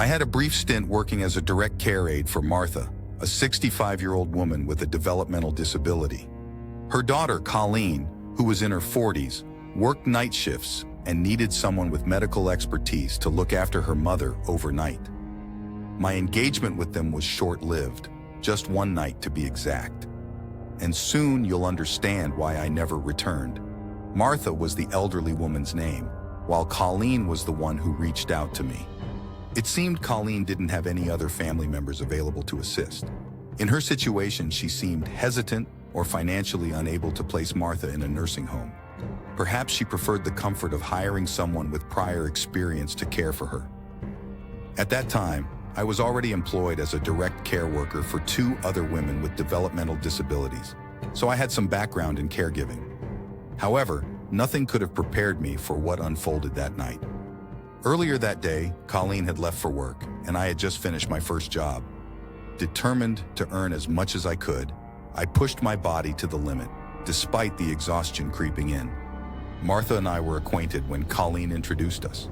I had a brief stint working as a direct care aide for Martha, a 65-year-old woman with a developmental disability. Her daughter, Colleen, who was in her 40s, worked night shifts and needed someone with medical expertise to look after her mother overnight. My engagement with them was short-lived, just one night to be exact. And soon you'll understand why I never returned. Martha was the elderly woman's name, while Colleen was the one who reached out to me. It seemed Colleen didn't have any other family members available to assist. In her situation, she seemed hesitant or financially unable to place Martha in a nursing home. Perhaps she preferred the comfort of hiring someone with prior experience to care for her. At that time, I was already employed as a direct care worker for 2 other women with developmental disabilities, so I had some background in caregiving. However, nothing could have prepared me for what unfolded that night. Earlier that day, Colleen had left for work, and I had just finished my first job. Determined to earn as much as I could, I pushed my body to the limit, despite the exhaustion creeping in. Martha and I were acquainted when Colleen introduced us.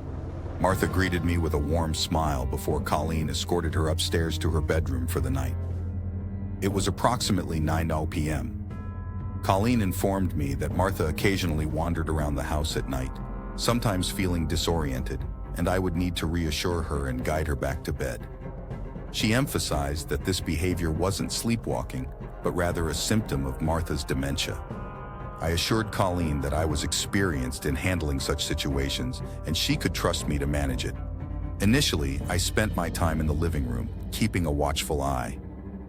Martha greeted me with a warm smile before Colleen escorted her upstairs to her bedroom for the night. It was approximately 9 p.m. Colleen informed me that Martha occasionally wandered around the house at night, sometimes feeling disoriented, and I would need to reassure her and guide her back to bed. She emphasized that this behavior wasn't sleepwalking, but rather a symptom of Martha's dementia. I assured Colleen that I was experienced in handling such situations and she could trust me to manage it. Initially, I spent my time in the living room, keeping a watchful eye.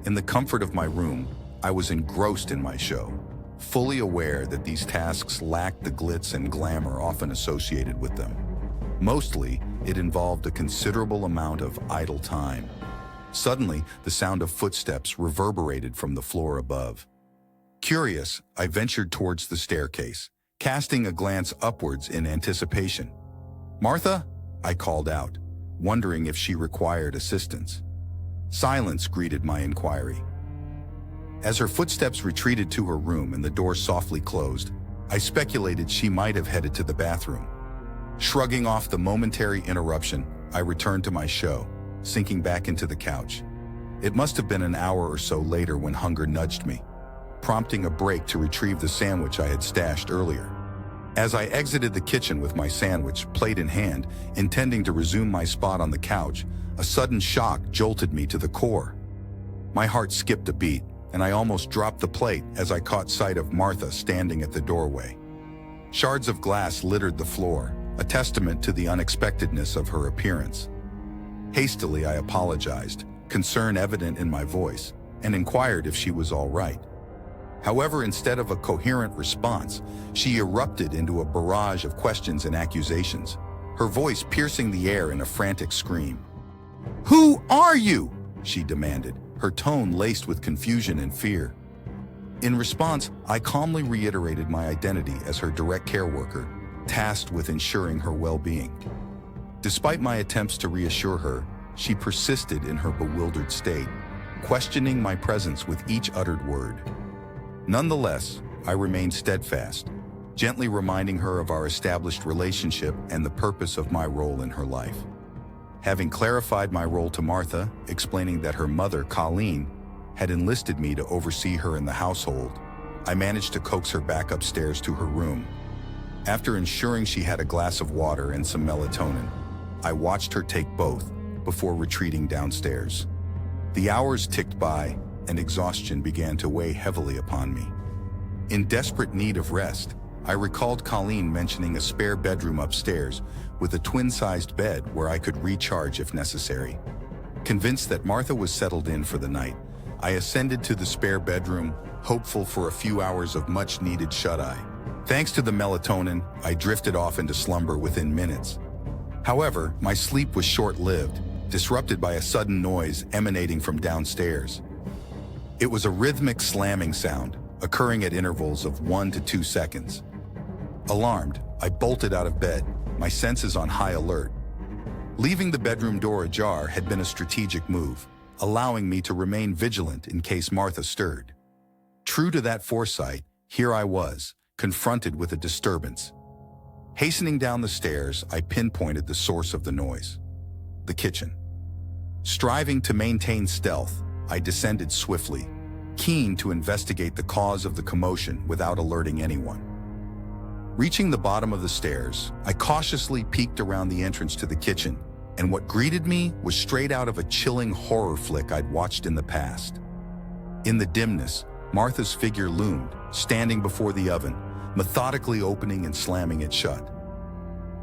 In the comfort of my room, I was engrossed in my show, fully aware that these tasks lacked the glitz and glamour often associated with them. Mostly, it involved a considerable amount of idle time. Suddenly, the sound of footsteps reverberated from the floor above. Curious, I ventured towards the staircase, casting a glance upwards in anticipation. "Martha?" I called out, wondering if she required assistance. Silence greeted my inquiry. As her footsteps retreated to her room and the door softly closed, I speculated she might have headed to the bathroom. Shrugging off the momentary interruption, I returned to my show, sinking back into the couch. It must have been an hour or so later when hunger nudged me, prompting a break to retrieve the sandwich I had stashed earlier. As I exited the kitchen with my sandwich, plate in hand, intending to resume my spot on the couch, a sudden shock jolted me to the core. My heart skipped a beat, and I almost dropped the plate as I caught sight of Martha standing at the doorway. Shards of glass littered the floor, a testament to the unexpectedness of her appearance. Hastily, I apologized, concern evident in my voice, and inquired if she was all right. However, instead of a coherent response, she erupted into a barrage of questions and accusations, her voice piercing the air in a frantic scream. "Who are you?" she demanded, her tone laced with confusion and fear. In response, I calmly reiterated my identity as her direct care worker, tasked with ensuring her well-being. Despite my attempts to reassure her, she persisted in her bewildered state, questioning my presence with each uttered word. Nonetheless, I remained steadfast, gently reminding her of our established relationship and the purpose of my role in her life. Having clarified my role to Martha, explaining that her mother, Colleen, had enlisted me to oversee her in the household, I managed to coax her back upstairs to her room. After ensuring she had a glass of water and some melatonin, I watched her take both before retreating downstairs. The hours ticked by, and exhaustion began to weigh heavily upon me. In desperate need of rest, I recalled Colleen mentioning a spare bedroom upstairs with a twin-sized bed where I could recharge if necessary. Convinced that Martha was settled in for the night, I ascended to the spare bedroom, hopeful for a few hours of much-needed shut-eye. Thanks to the melatonin, I drifted off into slumber within minutes. However, my sleep was short-lived, disrupted by a sudden noise emanating from downstairs. It was a rhythmic slamming sound, occurring at intervals of 1 to 2 seconds. Alarmed, I bolted out of bed, my senses on high alert. Leaving the bedroom door ajar had been a strategic move, allowing me to remain vigilant in case Martha stirred. True to that foresight, here I was, confronted with a disturbance. Hastening down the stairs, I pinpointed the source of the noise: the kitchen. Striving to maintain stealth, I descended swiftly, keen to investigate the cause of the commotion without alerting anyone. Reaching the bottom of the stairs, I cautiously peeked around the entrance to the kitchen, and what greeted me was straight out of a chilling horror flick I'd watched in the past. In the dimness, Martha's figure loomed, standing before the oven, methodically opening and slamming it shut.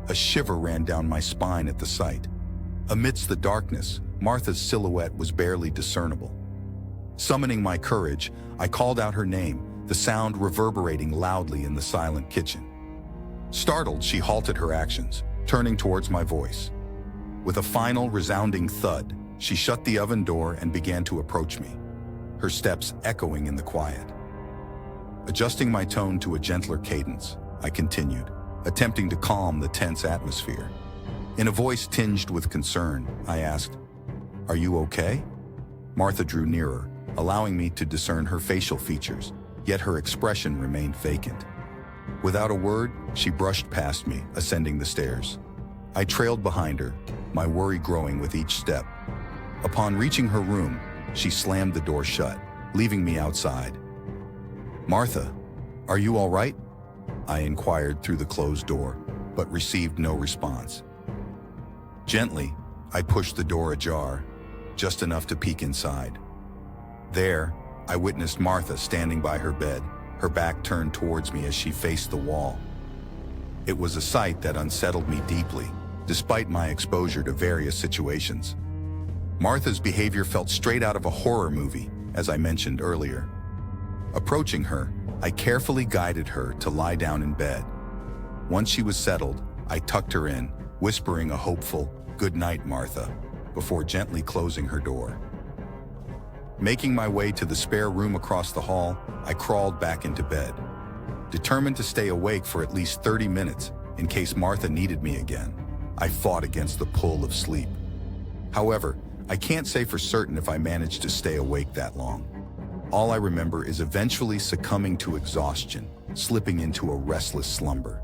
A shiver ran down my spine at the sight. Amidst the darkness, Martha's silhouette was barely discernible. Summoning my courage, I called out her name, the sound reverberating loudly in the silent kitchen. Startled, she halted her actions, turning towards my voice. With a final resounding thud, she shut the oven door and began to approach me, her steps echoing in the quiet. Adjusting my tone to a gentler cadence, I continued, attempting to calm the tense atmosphere. In a voice tinged with concern, I asked, "Are you okay?" Martha drew nearer, allowing me to discern her facial features, yet her expression remained vacant. Without a word, she brushed past me, ascending the stairs. I trailed behind her, my worry growing with each step. Upon reaching her room, she slammed the door shut, leaving me outside. "Martha, are you all right?" I inquired through the closed door, but received no response. Gently, I pushed the door ajar, just enough to peek inside. There, I witnessed Martha standing by her bed, her back turned towards me as she faced the wall. It was a sight that unsettled me deeply, despite my exposure to various situations. Martha's behavior felt straight out of a horror movie, as I mentioned earlier. Approaching her, I carefully guided her to lie down in bed. Once she was settled, I tucked her in, whispering a hopeful, "Good night, Martha," before gently closing her door. Making my way to the spare room across the hall, I crawled back into bed, determined to stay awake for at least 30 minutes in case Martha needed me again. I fought against the pull of sleep. However, I can't say for certain if I managed to stay awake that long. All I remember is eventually succumbing to exhaustion, slipping into a restless slumber.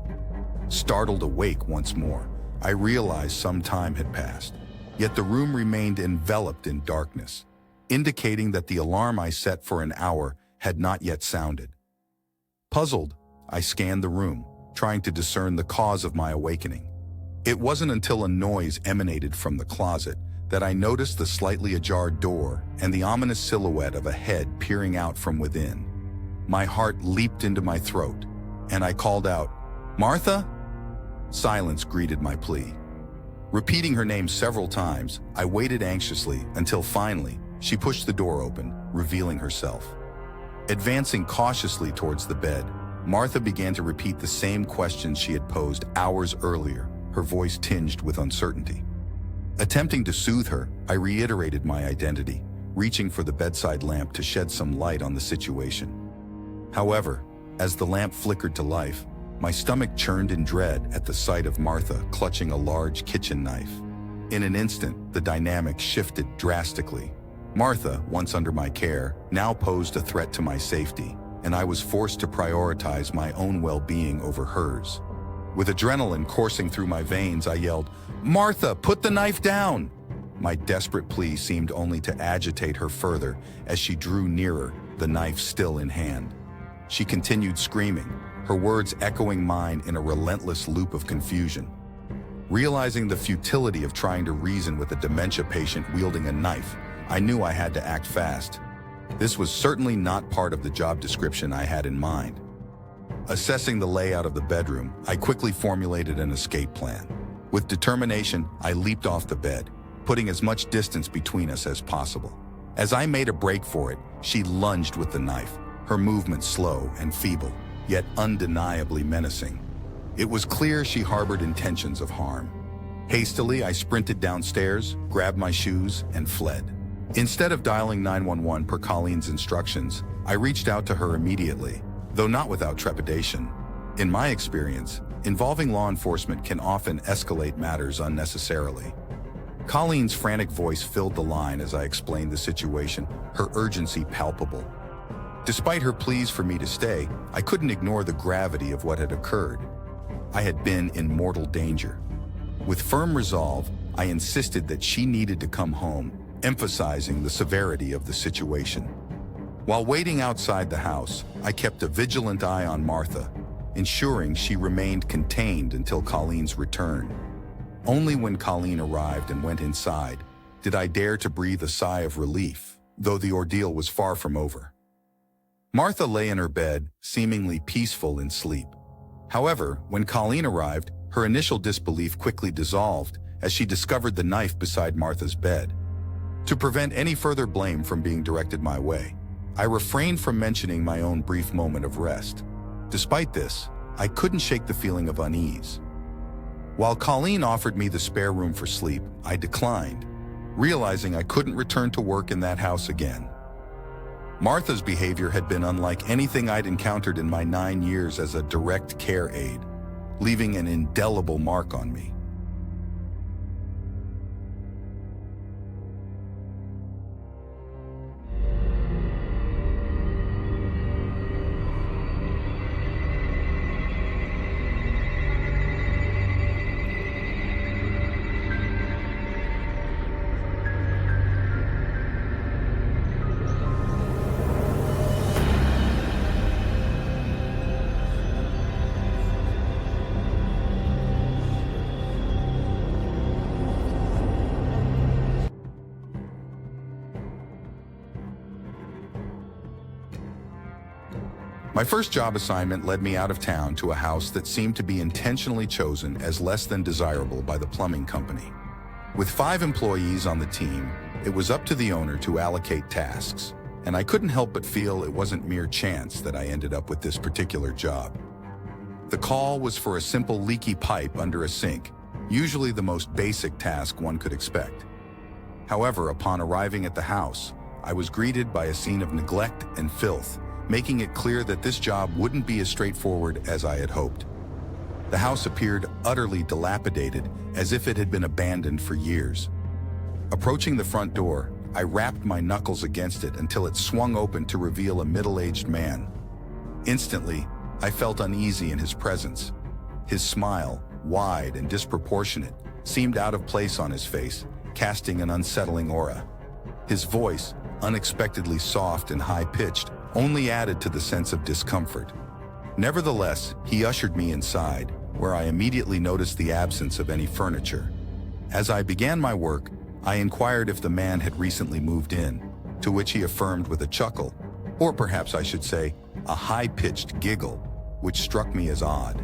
Startled awake once more, I realized some time had passed, yet the room remained enveloped in darkness, indicating that the alarm I set for an hour had not yet sounded. Puzzled, I scanned the room, trying to discern the cause of my awakening. It wasn't until a noise emanated from the closet that I noticed the slightly ajar door and the ominous silhouette of a head peering out from within. My heart leaped into my throat, and I called out, "Martha?" Silence greeted my plea. Repeating her name several times, I waited anxiously until finally she pushed the door open, revealing herself. Advancing cautiously towards the bed, Martha began to repeat the same questions she had posed hours earlier, her voice tinged with uncertainty. Attempting to soothe her, I reiterated my identity, reaching for the bedside lamp to shed some light on the situation. However, as the lamp flickered to life, my stomach churned in dread at the sight of Martha clutching a large kitchen knife. In an instant, the dynamic shifted drastically. Martha, once under my care, now posed a threat to my safety, and I was forced to prioritize my own well-being over hers. With adrenaline coursing through my veins, I yelled, "Martha, put the knife down!" My desperate plea seemed only to agitate her further as she drew nearer, the knife still in hand. She continued screaming, her words echoing mine in a relentless loop of confusion. Realizing the futility of trying to reason with a dementia patient wielding a knife, I knew I had to act fast. This was certainly not part of the job description I had in mind. Assessing the layout of the bedroom, I quickly formulated an escape plan. With determination, I leaped off the bed, putting as much distance between us as possible. As I made a break for it, she lunged with the knife, her movement slow and feeble, yet undeniably menacing. It was clear she harbored intentions of harm. Hastily, I sprinted downstairs, grabbed my shoes, and fled. Instead of dialing 911 per Colleen's instructions, I reached out to her immediately, though not without trepidation. In my experience, involving law enforcement can often escalate matters unnecessarily. Colleen's frantic voice filled the line as I explained the situation, her urgency palpable. Despite her pleas for me to stay, I couldn't ignore the gravity of what had occurred. I had been in mortal danger. With firm resolve, I insisted that she needed to come home, emphasizing the severity of the situation. While waiting outside the house, I kept a vigilant eye on Martha, ensuring she remained contained until Colleen's return. Only when Colleen arrived and went inside did I dare to breathe a sigh of relief, though the ordeal was far from over. Martha lay in her bed, seemingly peaceful in sleep. However, when Colleen arrived, her initial disbelief quickly dissolved as she discovered the knife beside Martha's bed. To prevent any further blame from being directed my way, I refrained from mentioning my own brief moment of rest. Despite this, I couldn't shake the feeling of unease. While Colleen offered me the spare room for sleep, I declined, realizing I couldn't return to work in that house again. Martha's behavior had been unlike anything I'd encountered in my 9 years as a direct care aide, leaving an indelible mark on me. My first job assignment led me out of town to a house that seemed to be intentionally chosen as less than desirable by the plumbing company. With 5 employees on the team, it was up to the owner to allocate tasks, and I couldn't help but feel it wasn't mere chance that I ended up with this particular job. The call was for a simple leaky pipe under a sink, usually the most basic task one could expect. However, upon arriving at the house, I was greeted by a scene of neglect and filth, making it clear that this job wouldn't be as straightforward as I had hoped. The house appeared utterly dilapidated, as if it had been abandoned for years. Approaching the front door, I rapped my knuckles against it until it swung open to reveal a middle-aged man. Instantly, I felt uneasy in his presence. His smile, wide and disproportionate, seemed out of place on his face, casting an unsettling aura. His voice, unexpectedly soft and high-pitched, only added to the sense of discomfort. Nevertheless, he ushered me inside, where I immediately noticed the absence of any furniture. As I began my work, I inquired if the man had recently moved in, to which he affirmed with a chuckle, or perhaps I should say, a high-pitched giggle, which struck me as odd.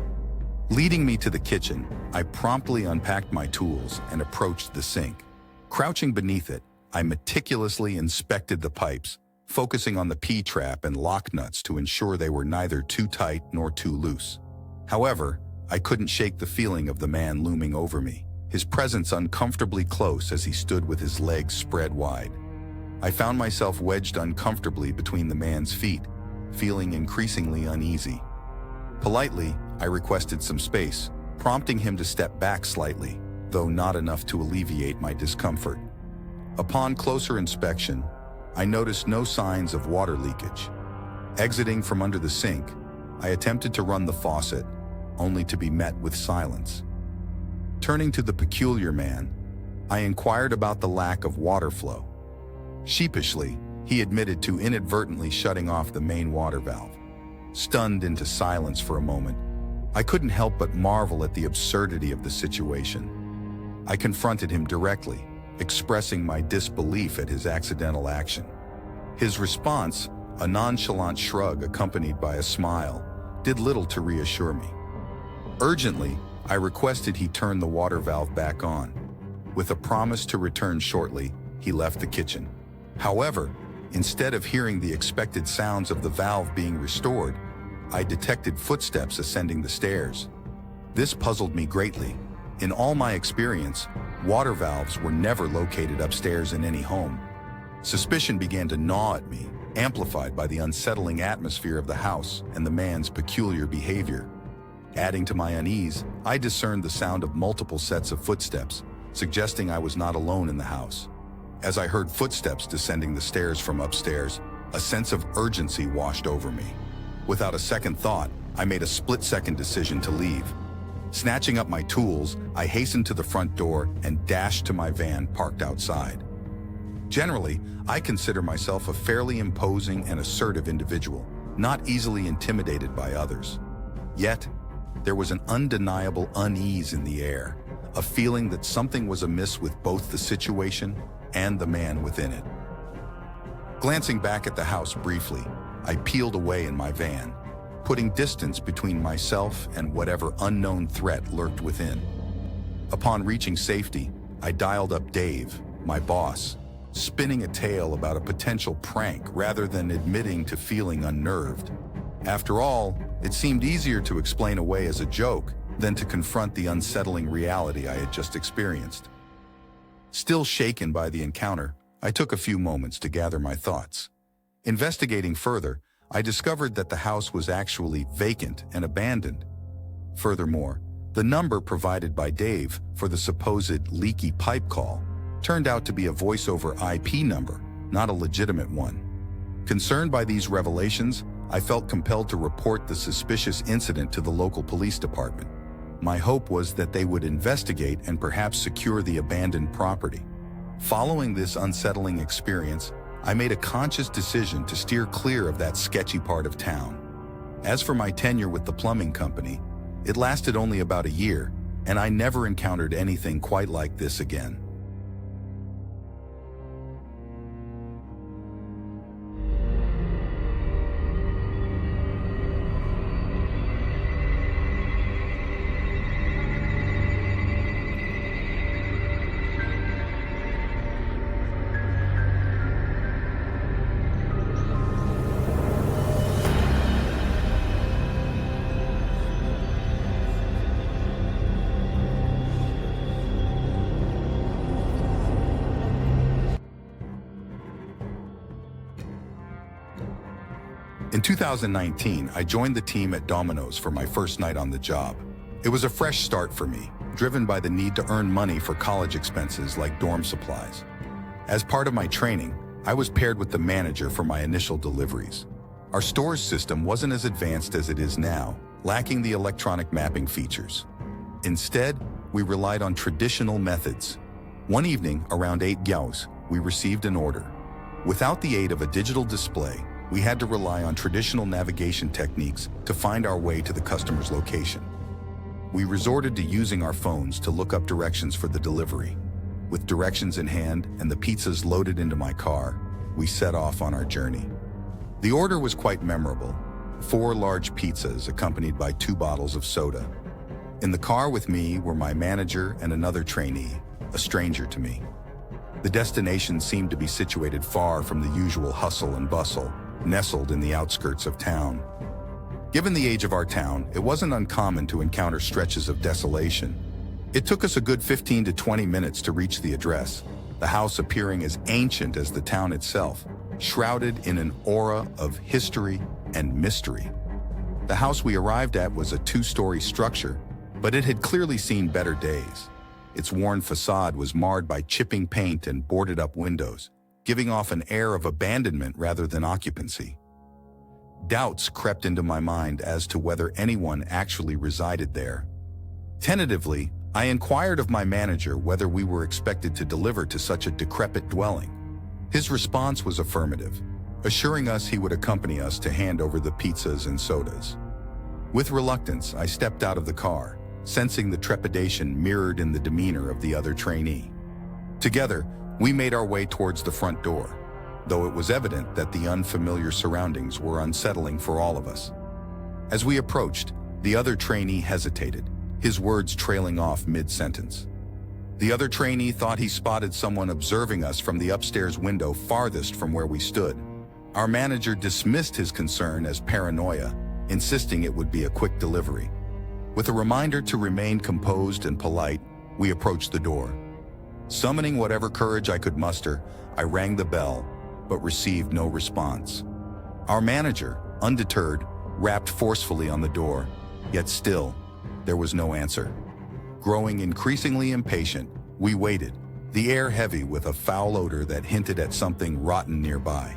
Leading me to the kitchen, I promptly unpacked my tools and approached the sink. Crouching beneath it, I meticulously inspected the pipes, focusing on the P-trap and lock nuts to ensure they were neither too tight nor too loose. However, I couldn't shake the feeling of the man looming over me, his presence uncomfortably close as he stood with his legs spread wide. I found myself wedged uncomfortably between the man's feet, feeling increasingly uneasy. Politely, I requested some space, prompting him to step back slightly, though not enough to alleviate my discomfort. Upon closer inspection, I noticed no signs of water leakage. Exiting from under the sink, I attempted to run the faucet, only to be met with silence. Turning to the peculiar man, I inquired about the lack of water flow. Sheepishly, he admitted to inadvertently shutting off the main water valve. Stunned into silence for a moment, I couldn't help but marvel at the absurdity of the situation. I confronted him directly, expressing my disbelief at his accidental action. His response, a nonchalant shrug accompanied by a smile, did little to reassure me. Urgently, I requested he turn the water valve back on. With a promise to return shortly, he left the kitchen. However, instead of hearing the expected sounds of the valve being restored, I detected footsteps ascending the stairs. This puzzled me greatly. In all my experience, water valves were never located upstairs in any home. Suspicion began to gnaw at me, amplified by the unsettling atmosphere of the house and the man's peculiar behavior. Adding to my unease, I discerned the sound of multiple sets of footsteps, suggesting I was not alone in the house. As I heard footsteps descending the stairs from upstairs, a sense of urgency washed over me. Without a second thought, I made a split-second decision to leave. Snatching up my tools, I hastened to the front door and dashed to my van parked outside. Generally, I consider myself a fairly imposing and assertive individual, not easily intimidated by others. Yet, there was an undeniable unease in the air, a feeling that something was amiss with both the situation and the man within it. Glancing back at the house briefly, I peeled away in my van, putting distance between myself and whatever unknown threat lurked within. Upon reaching safety, I dialed up Dave, my boss, spinning a tale about a potential prank rather than admitting to feeling unnerved. After all, it seemed easier to explain away as a joke than to confront the unsettling reality I had just experienced. Still shaken by the encounter, I took a few moments to gather my thoughts. Investigating further, I discovered that the house was actually vacant and abandoned. Furthermore, the number provided by Dave for the supposed leaky pipe call turned out to be a voice-over IP number, not a legitimate one. Concerned by these revelations, I felt compelled to report the suspicious incident to the local police department. My hope was that they would investigate and perhaps secure the abandoned property. Following this unsettling experience, I made a conscious decision to steer clear of that sketchy part of town. As for my tenure with the plumbing company, it lasted only about a year, and I never encountered anything quite like this again. In 2019, I joined the team at Domino's for my first night on the job. It was a fresh start for me, driven by the need to earn money for college expenses like dorm supplies. As part of my training, I was paired with the manager for my initial deliveries. Our store's system wasn't as advanced as it is now, lacking the electronic mapping features. Instead, we relied on traditional methods. One evening, around 8 gaus, we received an order. Without the aid of a digital display, we had to rely on traditional navigation techniques to find our way to the customer's location. We resorted to using our phones to look up directions for the delivery. With directions in hand and the pizzas loaded into my car, we set off on our journey. The order was quite memorable: 4 large pizzas accompanied by 2 bottles of soda. In the car with me were my manager and another trainee, a stranger to me. The destination seemed to be situated far from the usual hustle and bustle, nestled in the outskirts of town. Given the age of our town, it wasn't uncommon to encounter stretches of desolation. It took us a good 15 to 20 minutes to reach the address, the house appearing as ancient as the town itself, shrouded in an aura of history and mystery. The house we arrived at was a 2-story structure, but it had clearly seen better days. Its worn facade was marred by chipping paint and boarded-up windows, giving off an air of abandonment rather than occupancy. Doubts crept into my mind as to whether anyone actually resided there. Tentatively, I inquired of my manager whether we were expected to deliver to such a decrepit dwelling. His response was affirmative, assuring us he would accompany us to hand over the pizzas and sodas. With reluctance, I stepped out of the car, sensing the trepidation mirrored in the demeanor of the other trainee. Together, we made our way towards the front door, though it was evident that the unfamiliar surroundings were unsettling for all of us. As we approached, the other trainee hesitated, his words trailing off mid-sentence. The other trainee thought he spotted someone observing us from the upstairs window farthest from where we stood. Our manager dismissed his concern as paranoia, insisting it would be a quick delivery. With a reminder to remain composed and polite, we approached the door. Summoning whatever courage I could muster, I rang the bell, but received no response. Our manager, undeterred, rapped forcefully on the door, yet still, there was no answer. Growing increasingly impatient, we waited, the air heavy with a foul odor that hinted at something rotten nearby.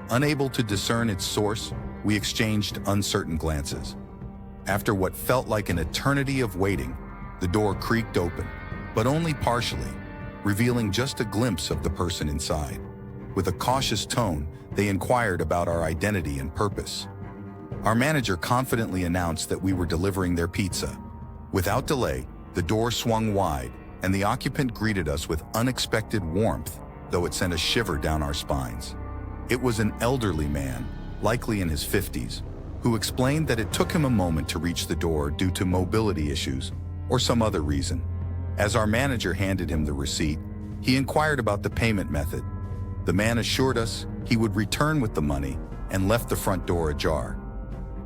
Unable to discern its source, we exchanged uncertain glances. After what felt like an eternity of waiting, the door creaked open, but only partially, revealing just a glimpse of the person inside. With a cautious tone, they inquired about our identity and purpose. Our manager confidently announced that we were delivering their pizza. Without delay, the door swung wide, and the occupant greeted us with unexpected warmth, though it sent a shiver down our spines. It was an elderly man, likely in his 50s, who explained that it took him a moment to reach the door due to mobility issues or some other reason. As our manager handed him the receipt, he inquired about the payment method. The man assured us he would return with the money and left the front door ajar.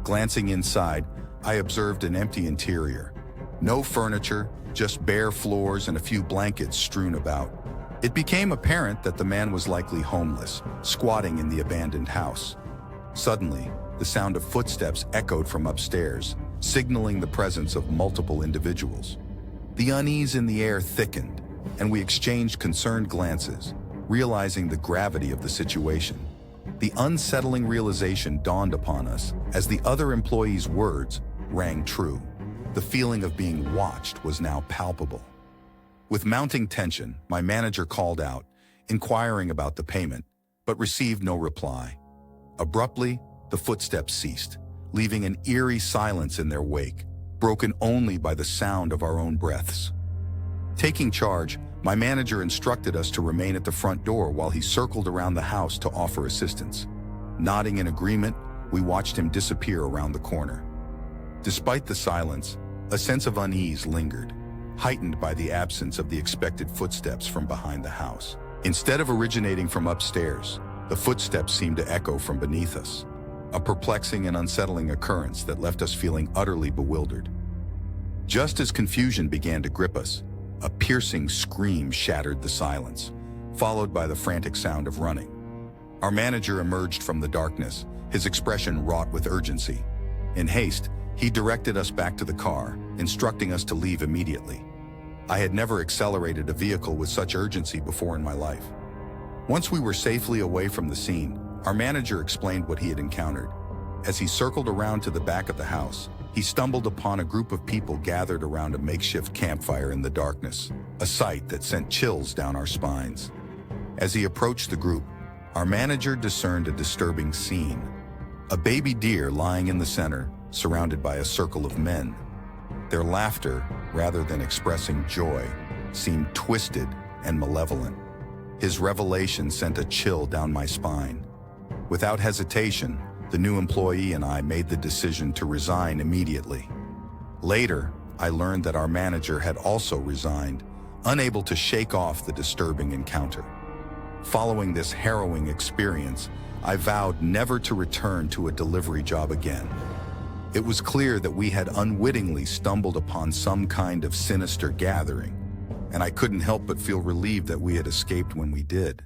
Glancing inside, I observed an empty interior. No furniture, just bare floors and a few blankets strewn about. It became apparent that the man was likely homeless, squatting in the abandoned house. Suddenly, the sound of footsteps echoed from upstairs, signaling the presence of multiple individuals. The unease in the air thickened, and we exchanged concerned glances, realizing the gravity of the situation. The unsettling realization dawned upon us as the other employee's words rang true. The feeling of being watched was now palpable. With mounting tension, my manager called out, inquiring about the payment, but received no reply. Abruptly, the footsteps ceased, leaving an eerie silence in their wake, broken only by the sound of our own breaths. Taking charge, my manager instructed us to remain at the front door while he circled around the house to offer assistance. Nodding in agreement, we watched him disappear around the corner. Despite the silence, a sense of unease lingered, heightened by the absence of the expected footsteps from behind the house. Instead of originating from upstairs, the footsteps seemed to echo from beneath us, a perplexing and unsettling occurrence that left us feeling utterly bewildered. Just as confusion began to grip us, a piercing scream shattered the silence, followed by the frantic sound of running. Our manager emerged from the darkness, his expression wrought with urgency. In haste, he directed us back to the car, instructing us to leave immediately. I had never accelerated a vehicle with such urgency before in my life. Once we were safely away from the scene, our manager explained what he had encountered. As he circled around to the back of the house, he stumbled upon a group of people gathered around a makeshift campfire in the darkness, a sight that sent chills down our spines. As he approached the group, our manager discerned a disturbing scene. A baby deer lying in the center, surrounded by a circle of men. Their laughter, rather than expressing joy, seemed twisted and malevolent. His revelation sent a chill down my spine. Without hesitation, the new employee and I made the decision to resign immediately. Later, I learned that our manager had also resigned, unable to shake off the disturbing encounter. Following this harrowing experience, I vowed never to return to a delivery job again. It was clear that we had unwittingly stumbled upon some kind of sinister gathering, and I couldn't help but feel relieved that we had escaped when we did.